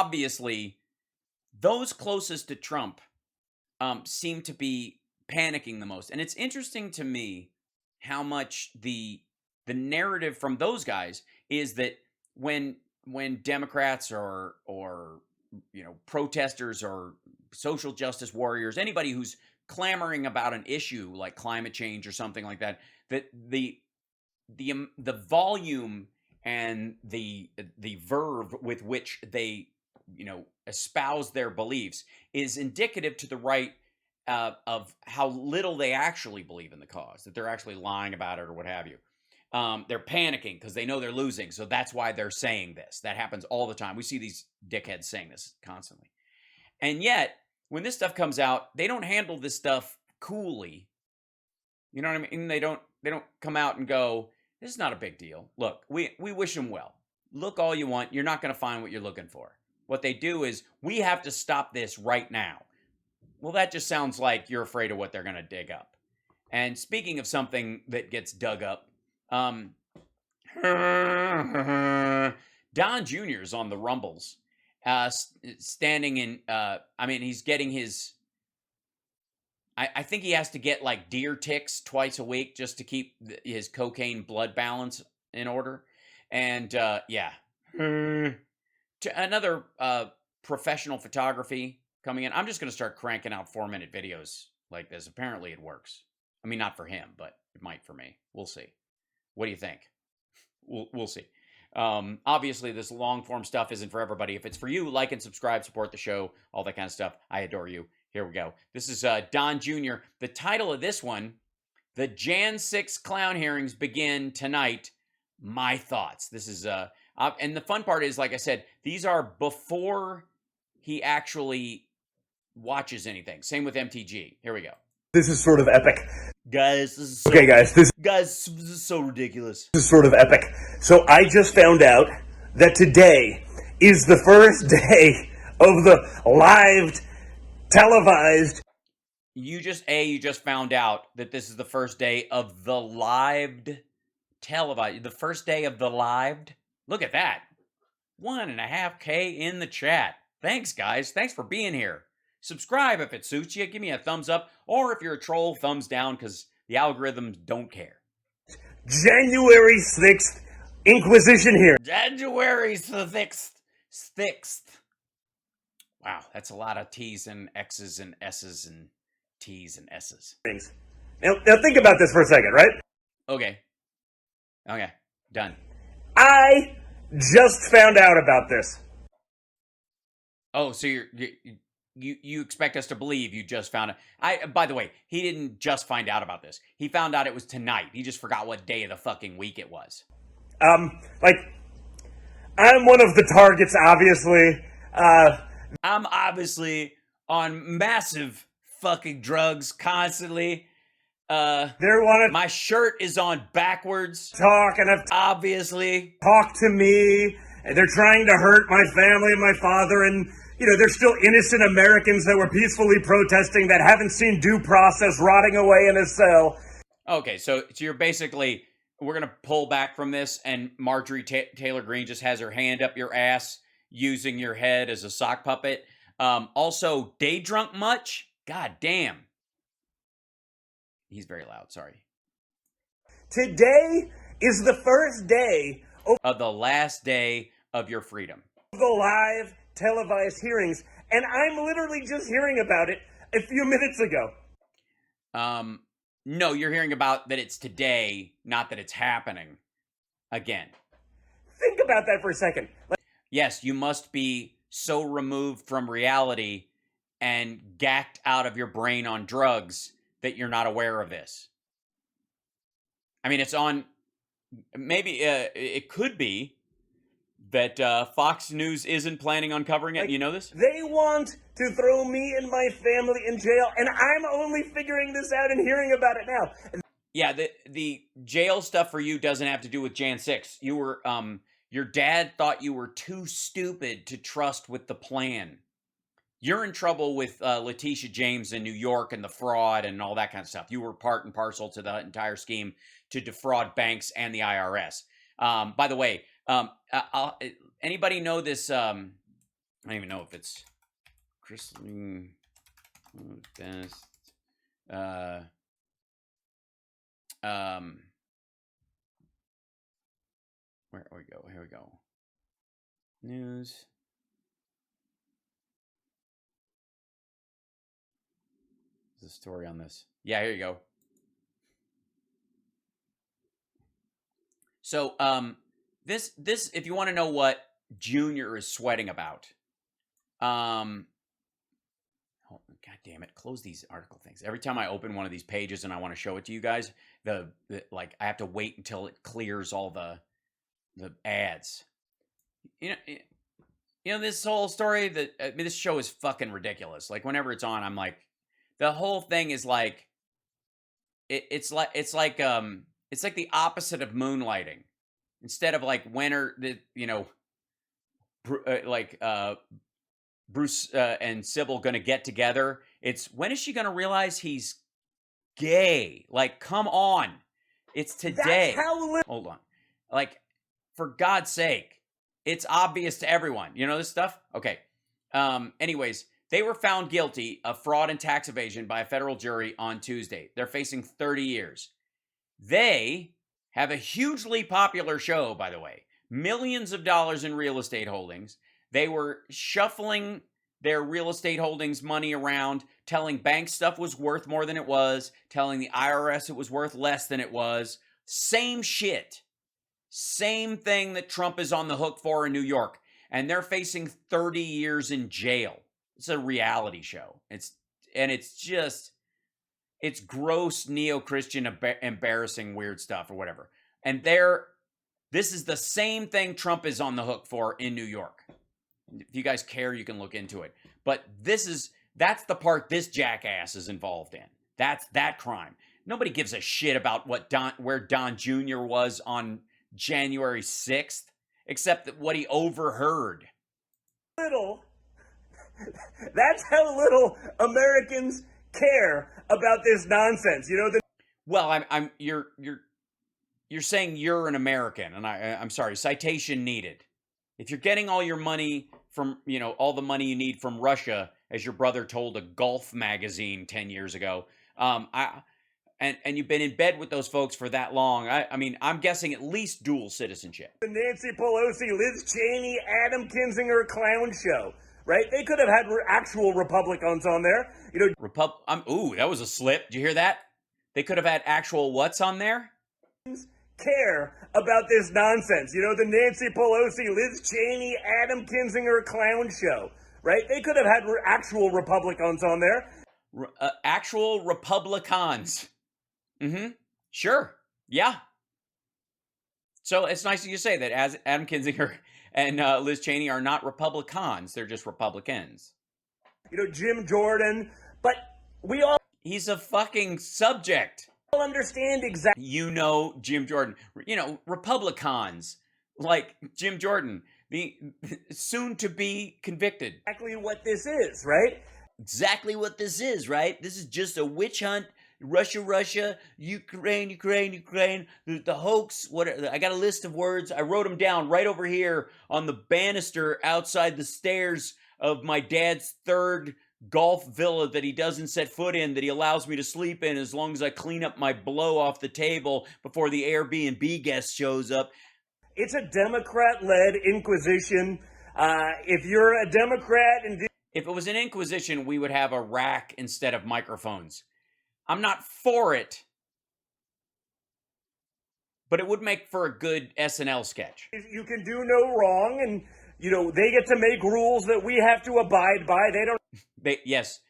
obviously, those closest to Trump seem to be panicking the most. And it's interesting to me how much the narrative from those guys is that when Democrats or protesters or social justice warriors, anybody who's clamoring about an issue like climate change or something like that, that the volume and the verve with which they espouse their beliefs is indicative to the right of how little they actually believe in the cause, that they're actually lying about it or what have you. They're panicking because they know they're losing, so that's why they're saying this. That happens all the time. We see these dickheads saying this constantly. And yet, when this stuff comes out, they don't handle this stuff coolly. You know what I mean? They don't come out and go, this is not a big deal. Look, we wish them well. Look all you want. You're not going to find what you're looking for. What they do is, we have to stop this right now. Well, that just sounds like you're afraid of what they're going to dig up. And speaking of something that gets dug up, Don Jr.'s on the Rumbles, standing in, he's getting his, I think he has to get like deer ticks twice a week just to keep his cocaine blood balance in order. And another professional photography coming in. I'm just going to start cranking out 4-minute videos like this. Apparently it works. I mean, not for him, but it might for me. We'll see. What do you think? We'll see. Obviously, this long-form stuff isn't for everybody. If it's for you, like and subscribe, support the show, all that kind of stuff. I adore you. Here we go. This is Don Jr. The title of this one, the Jan 6 clown hearings begin tonight. My thoughts. This is, and the fun part is, like I said, these are before he actually watches anything. Same with MTG. Here we go. This is sort of epic. Guys, this is this is so ridiculous. This is sort of epic. So I just found out that today is the first day of the live televised. You just found out that this is the first day of the live televised. The first day of the live. Look at that. 1.5K in the chat. Thanks, guys. Thanks for being here. Subscribe if it suits you. Give me a thumbs up. Or if you're a troll, thumbs down, because the algorithms don't care. January 6th, Inquisition here. January 6th. Wow, that's a lot of T's and X's and S's and T's and S's. Now think about this for a second, right? Okay, done. I just found out about this. Oh, so you expect us to believe you just found it. By the way, he didn't just find out about this. He found out it was tonight. He just forgot what day of the fucking week it was. I'm one of the targets, obviously. I'm obviously on massive fucking drugs constantly. My shirt is on backwards. Obviously. Talk to me. And they're trying to hurt my family and my father, and there's still innocent Americans that were peacefully protesting that haven't seen due process, rotting away in a cell. Okay, so you're basically, we're going to pull back from this, and Marjorie Taylor Greene just has her hand up your ass using your head as a sock puppet. Also, day drunk much? God damn. He's very loud, sorry. Today is the first day of the last day of your freedom. The live televised hearings, and I'm literally just hearing about it a few minutes ago. No, you're hearing about that it's today, not that it's happening again. Think about that for a second. Yes, you must be so removed from reality and gacked out of your brain on drugs that you're not aware of this. I mean, it's on, maybe it could be that Fox News isn't planning on covering it. You know this? They want to throw me and my family in jail, and I'm only figuring this out and hearing about it now. Yeah, the jail stuff for you doesn't have to do with Jan 6. You were, your dad thought you were too stupid to trust with the plan. You're in trouble with Letitia James in New York and the fraud and all that kind of stuff. You were part and parcel to the entire scheme to defraud banks and the IRS. By the way, anybody know this I don't even know if it's Chrisley best. Where we go? Here we go. News. There's a story on this. Yeah, here you go. So, this if you want to know what Junior is sweating about, God damn it, close these article things. Every time I open one of these pages and I want to show it to you guys, the like I have to wait until it clears all the ads. You know this whole story that I mean, this show is fucking ridiculous. Like whenever it's on, I'm like, the whole thing is like, it's like the opposite of moonlighting. Instead of like when are the Bruce and Sybil gonna get together, it's when is she gonna realize he's gay? Like, come on, it's today. Hold on, like for God's sake, it's obvious to everyone. You know this stuff? Okay. Anyways, they were found guilty of fraud and tax evasion by a federal jury on Tuesday. They're facing 30 years. They have a hugely popular show, by the way. Millions of dollars in real estate holdings. They were shuffling their real estate holdings money around, telling banks stuff was worth more than it was, telling the IRS it was worth less than it was. Same shit. Same thing that Trump is on the hook for in New York. And they're facing 30 years in jail. It's a reality show. It's gross neo-Christian embarrassing weird stuff or whatever. And this is the same thing Trump is on the hook for in New York. If you guys care, you can look into it. But that's the part this jackass is involved in. That's that crime. Nobody gives a shit about where Don Jr. was on January 6th, except that what he overheard. That's how little Americans care about this nonsense. You know, well, you're saying you're an American, and I'm sorry, citation needed. If you're getting all your money from, all the money you need from Russia, as your brother told a Golf magazine 10 years ago, and you've been in bed with those folks for that long, I mean, I'm guessing at least dual citizenship. The Nancy Pelosi, Liz Cheney, Adam Kinzinger clown show, right? They could have had actual Republicans on there. That was a slip. Did you hear that? They could have had actual what's on there? Care about this nonsense. The Nancy Pelosi, Liz Cheney, Adam Kinzinger clown show, right? They could have had actual Republicans on there. Actual Republicans. Sure. Yeah. So it's nice that you say that, as Adam Kinzinger and Liz Cheney are not Republicans. They're just Republicans. Jim Jordan. But he's a fucking subject. Understand exactly. Jim Jordan. Republicans like Jim Jordan, the soon to be convicted. Exactly what this is, right? Exactly what this is, right? This is just a witch hunt. Russia, Ukraine, the hoax. I got a list of words. I wrote them down right over here on the banister outside the stairs of my dad's third golf villa that he doesn't set foot in, that he allows me to sleep in as long as I clean up my blow off the table before the Airbnb guest shows up. It's a Democrat-led inquisition. If you're a Democrat and if it was an inquisition, we would have a rack instead of microphones. I'm not for it, but it would make for a good SNL sketch. You can do no wrong, and they get to make rules that we have to abide by. Yes,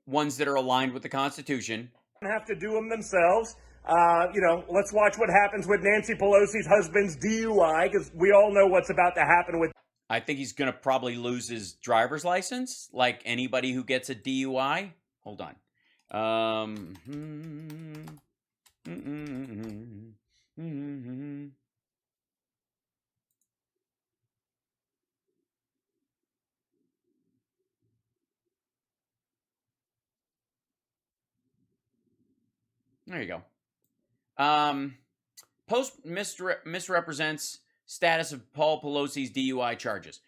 ones that are aligned with the Constitution. Have to do them themselves. Let's watch what happens with Nancy Pelosi's husband's DUI, because we all know what's about to happen with. I think he's going to probably lose his driver's license, like anybody who gets a DUI. Hold on. There you go. Post misrepresents status of Paul Pelosi's DUI charges.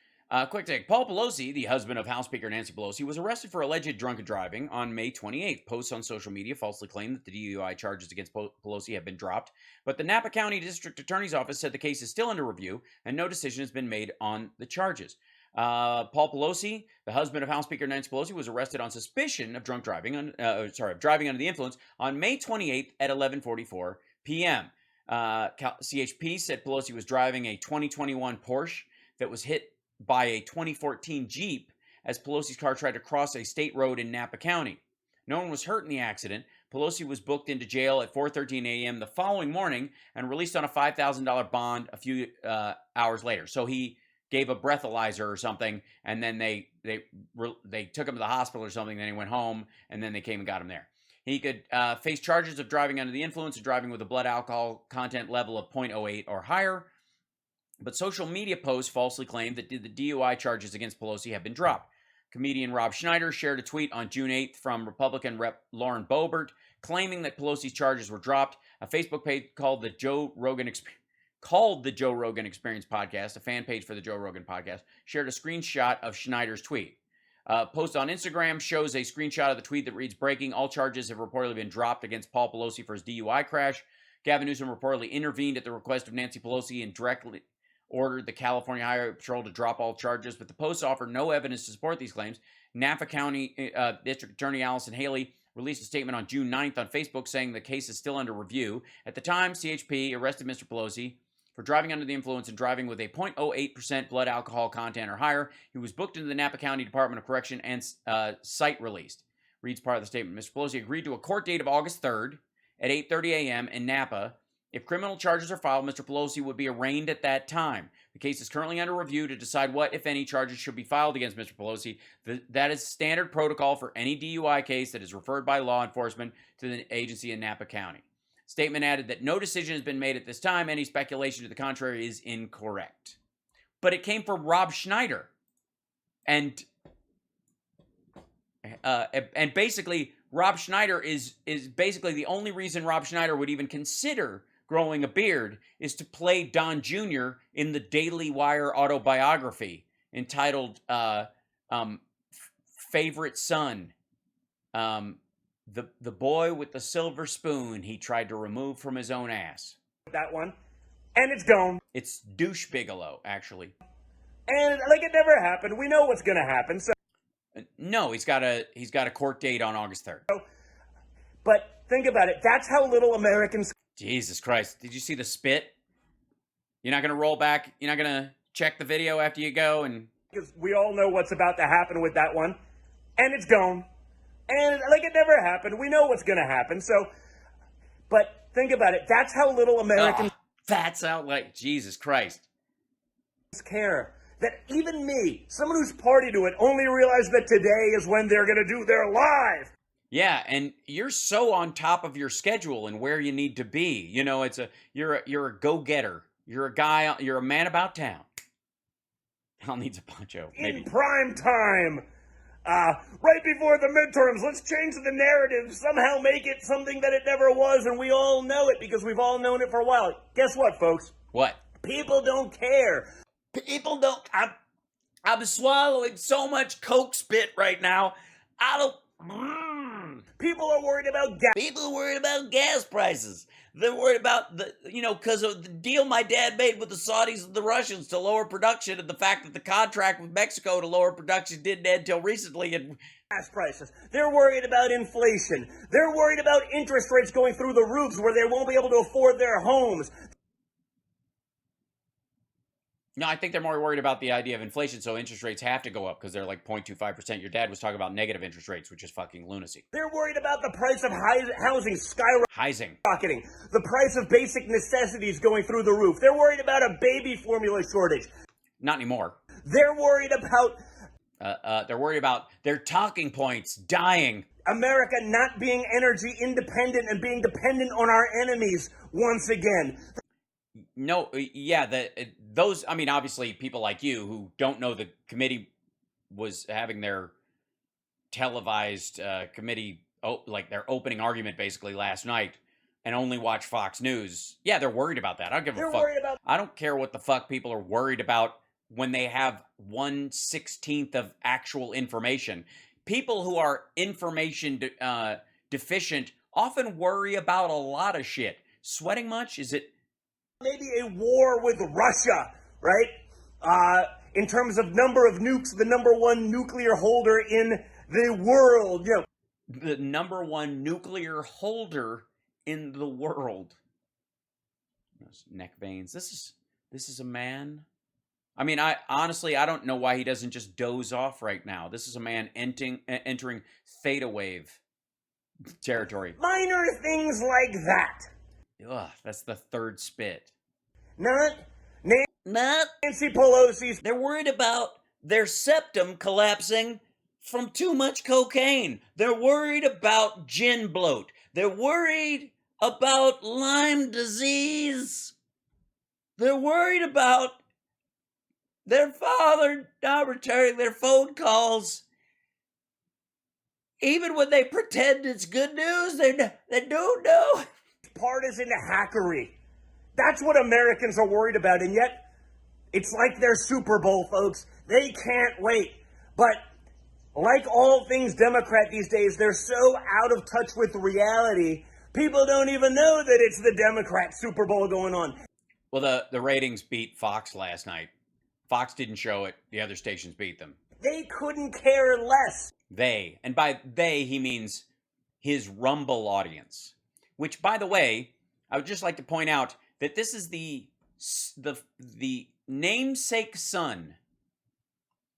Quick take. Paul Pelosi, the husband of House Speaker Nancy Pelosi, was arrested for alleged drunken driving on May 28th. Posts on social media falsely claim that the DUI charges against Pelosi have been dropped, but the Napa County District Attorney's Office said the case is still under review and no decision has been made on the charges. Paul Pelosi, the husband of House Speaker Nancy Pelosi, was arrested on suspicion of driving under the influence on May 28th at 11:44 p.m. CHP said Pelosi was driving a 2021 Porsche that was hit by a 2014 Jeep as Pelosi's car tried to cross a state road in Napa County. No one was hurt in the accident. Pelosi was booked into jail at 4:13 a.m. the following morning and released on a $5,000 bond a few hours later. So he gave a breathalyzer or something, and then they took him to the hospital or something. Then he went home, and then they came and got him there. He could face charges of driving under the influence and driving with a blood alcohol content level of 0.08 or higher. But social media posts falsely claimed that the DUI charges against Pelosi have been dropped. Comedian Rob Schneider shared a tweet on June 8th from Republican Rep. Lauren Boebert claiming that Pelosi's charges were dropped. A Facebook page called the Joe Rogan Experience podcast, a fan page for the Joe Rogan podcast, shared a screenshot of Schneider's tweet. Post on Instagram shows a screenshot of the tweet that reads, "Breaking, all charges have reportedly been dropped against Paul Pelosi for his DUI crash. Gavin Newsom reportedly intervened at the request of Nancy Pelosi and directly ordered the California Highway Patrol to drop all charges, but the posts offer no evidence to support these claims." Napa County District Attorney Allison Haley released a statement on June 9th on Facebook saying the case is still under review. At the time, CHP arrested Mr. Pelosi for driving under the influence and driving with a 0.08% blood alcohol content or higher. He was booked into the Napa County Department of Correction and cite released. Reads part of the statement. Mr. Pelosi agreed to a court date of August 3rd at 8:30 a.m. in Napa. If criminal charges are filed, Mr. Pelosi would be arraigned at that time. The case is currently under review to decide what, if any, charges should be filed against Mr. Pelosi. That is standard protocol for any DUI case that is referred by law enforcement to the agency in Napa County. Statement added that no decision has been made at this time. Any speculation to the contrary is incorrect. But it came from Rob Schneider. And basically, Rob Schneider is basically the only reason Rob Schneider would even consider growing a beard is to play Don Jr. in the Daily Wire autobiography entitled Favorite Son. The boy with the silver spoon he tried to remove from his own ass. That one. And it's gone. It's Douche Bigelow, actually. And like it never happened. We know what's going to happen. So no, he's got a court date on August 3rd. But think about it. That's how little Americans... Jesus Christ. Did you see the spit? You're not going to roll back? You're not going to check the video after you go? And because we all know what's about to happen with that one. And it's gone. And like it never happened. We know what's going to happen. So, but think about it. That's how little Americans... that's how, like, Jesus Christ. ...care. That even me, someone who's party to it, only realized that today is when they're going to do their live. Yeah, and you're so on top of your schedule and where you need to be. You know, you're a go-getter. You're a guy, you're a man about town. Hal needs a poncho, maybe. In prime time. Right before the midterms, let's change the narrative, somehow make it something that it never was, and we all know it because we've all known it for a while. Guess what, folks? What? People don't care. People don't... I'm swallowing so much Coke spit right now. I don't... People are worried about gas. People are worried about gas prices. They're worried about because of the deal my dad made with the Saudis and the Russians to lower production, and the fact that the contract with Mexico to lower production didn't end until recently. And gas prices. They're worried about inflation. They're worried about interest rates going through the roofs where they won't be able to afford their homes. No, I think they're more worried about the idea of inflation, so interest rates have to go up because they're like 0.25%. Your dad was talking about negative interest rates, which is fucking lunacy. They're worried about the price of housing skyrocketing. The price of basic necessities going through the roof. They're worried about a baby formula shortage. Not anymore. They're worried about... their talking points dying. America not being energy independent and being dependent on our enemies once again. No, yeah, those, I mean, obviously people like you who don't know the committee was having their televised committee, like their opening argument basically last night and only watch Fox News. Yeah, they're worried about that. I don't give a fuck. I don't care what the fuck people are worried about when they have 1/16 of actual information. People who are information deficient often worry about a lot of shit. Sweating much? Is it maybe a war with Russia, right? In terms of number of nukes, the number one nuclear holder in the world. You know, the number one nuclear holder in the world? Those neck veins. This is a man. I mean, I honestly, I don't know why he doesn't just doze off right now. This is a man entering theta wave territory. Minor things like that. Ugh, that's the third spit. Not Not. Nancy Pelosi's. They're worried about their septum collapsing from too much cocaine. They're worried about gin bloat. They're worried about Lyme disease. They're worried about their father not returning their phone calls. Even when they pretend it's good news, they don't know. Partisan hackery. That's what Americans are worried about, and yet it's like their Super Bowl, folks. They can't wait. But like all things Democrat these days, they're so out of touch with reality, people don't even know that it's the Democrat Super Bowl going on. Well, the ratings beat Fox last night. Fox didn't show it. The other stations beat them. They couldn't care less. They, and by they, he means his Rumble audience. Which, by the way, I would just like to point out that this is the namesake son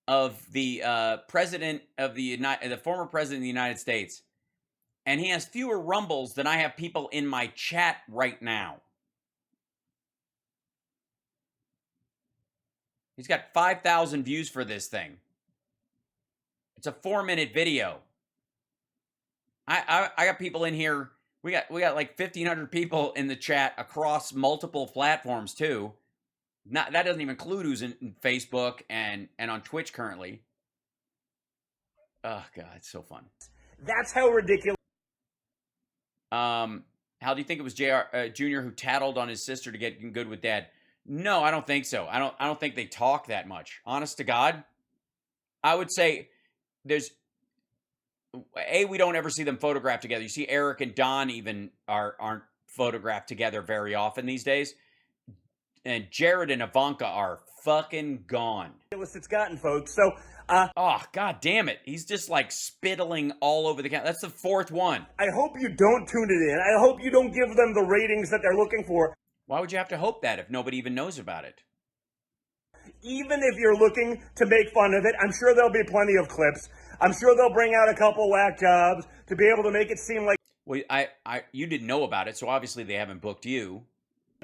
of the president of the former president of the United States, and he has fewer Rumbles than I have people in my chat right now. He's got 5,000 views for this thing. It's a 4-minute video. I got people in here. We got like 1,500 people in the chat across multiple platforms too. That doesn't even include who's in Facebook and on Twitch currently. Oh God, it's so fun. That's how ridiculous. How do you think it was Jr. who tattled on his sister to get good with Dad? No, I don't think so. I don't think they talk that much. Honest to God, I would say we don't ever see them photographed together. You see Eric and Don even aren't photographed together very often these days. And Jared and Ivanka are fucking gone. It's gotten, folks. So, oh, God damn it. He's just like spittling all over the camera. That's the fourth one. I hope you don't tune it in. I hope you don't give them the ratings that they're looking for. Why would you have to hope that if nobody even knows about it? Even if you're looking to make fun of it, I'm sure there'll be plenty of clips. I'm sure they'll bring out a couple whack jobs to be able to make it seem like... Well, you didn't know about it, so obviously they haven't booked you.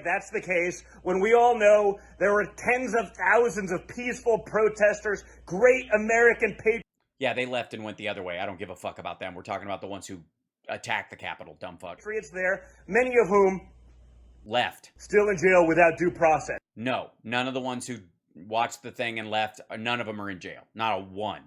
That's the case when we all know there were tens of thousands of peaceful protesters, great American patriots. Yeah, they left and went the other way. I don't give a fuck about them. We're talking about the ones who attacked the Capitol, dumb fuck. Patriots there, many of whom left. Still in jail without due process. No, none of the ones who watched the thing and left, none of them are in jail. Not a one.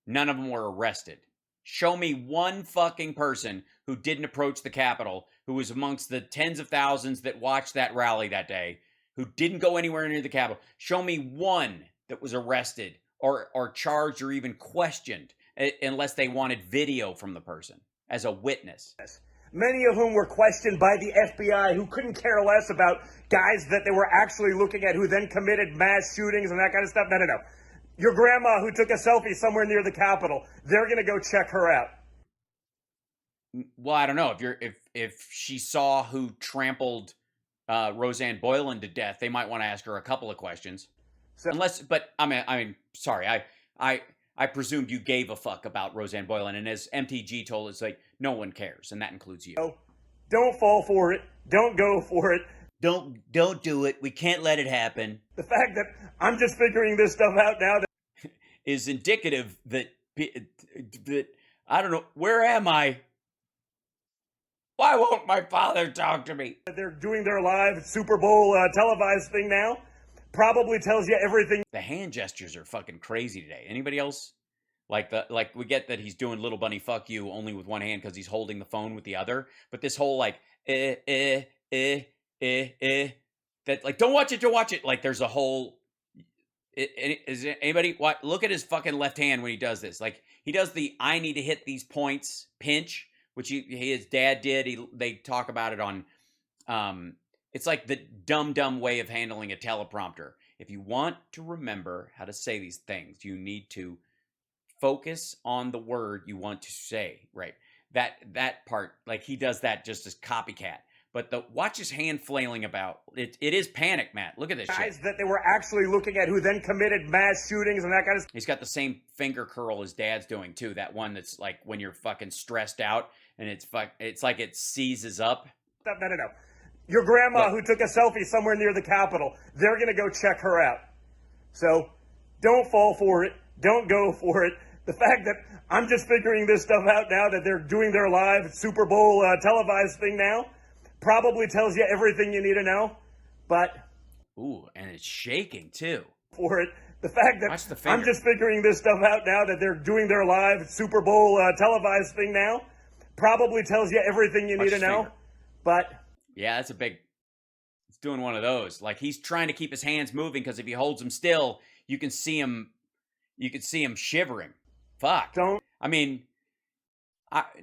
None of them were arrested. Show me one fucking person who didn't approach the Capitol, who was amongst the tens of thousands that watched that rally that day, who didn't go anywhere near the Capitol. Show me one that was arrested or charged or even questioned, unless they wanted video from the person as a witness. Many of whom were questioned by the FBI, who couldn't care less about guys that they were actually looking at who then committed mass shootings and that kind of stuff. No. Your grandma who took a selfie somewhere near the Capitol, they're going to go check her out. Well, I don't know. If she saw who trampled Roseanne Boylan to death, they might want to ask her a couple of questions. So, but I mean, sorry, I presumed you gave a fuck about Roseanne Boylan, and as MTG told us, like, no one cares, and that includes you. Don't fall for it. Don't go for it. Don't do it. We can't let it happen. The fact that I'm just figuring this stuff out now is indicative that I don't know, where am I? Why won't my father talk to me? They're doing their live Super Bowl televised thing now. Probably tells you everything. The hand gestures are fucking crazy today. Anybody else? Like we get that he's doing little bunny fuck you only with one hand because he's holding the phone with the other. But this whole like that, like, don't watch it. Like there's a whole Is it anybody what? Look at his fucking left hand when he does this. Like he does the "I need to hit these points" pinch, which his dad did. They talk about it on. It's like the dumb way of handling a teleprompter. If you want to remember how to say these things, you need to focus on the word you want to say. Right. That part, like he does that just as copycat. But watch his hand flailing about. It is panic, Matt. Look at this guys shit. that they were actually looking at who then committed mass shootings and that kind of stuff. He's got the same finger curl his dad's doing too. That one that's like when you're fucking stressed out and it's like it seizes up. No. Your grandma Look. who took a selfie somewhere near the Capitol, they're going to go check her out. So don't fall for it. Don't go for it. The fact that I'm just figuring this stuff out now, that they're doing their live Super Bowl televised thing now, probably tells you everything you need to know. But Ooh, and it's shaking too. For it, the fact that Watch the finger. I'm just figuring this stuff out now, that they're doing their live Super Bowl televised thing now, probably tells you everything you need to know. Finger. But yeah, that's a big. It's doing one of those. Like he's trying to keep his hands moving because if he holds them still, you can see him. You can see him shivering. Fuck. Don't. I mean,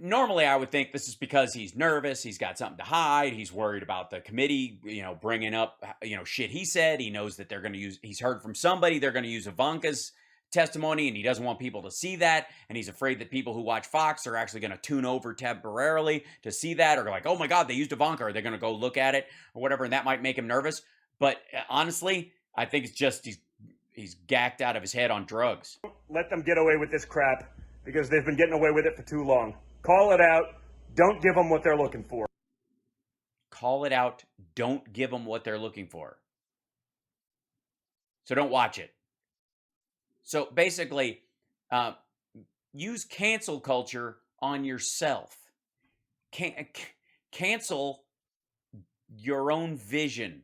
normally I would think this is because he's nervous. He's got something to hide. He's worried about the committee, bringing up, shit he said. He knows that they're going to use. He's heard from somebody. They're going to use Ivanka's testimony, and he doesn't want people to see that. And he's afraid that people who watch Fox are actually going to tune over temporarily to see that, or like, oh my God, they used Ivanka. Or they're going to go look at it or whatever, and that might make him nervous. But honestly, I think it's just he's gacked out of his head on drugs. Let them get away with this crap because they've been getting away with it for too long. Call it out. Don't give them what they're looking for. Call it out. Don't give them what they're looking for. So don't watch it. So basically, use cancel culture on yourself. Cancel your own vision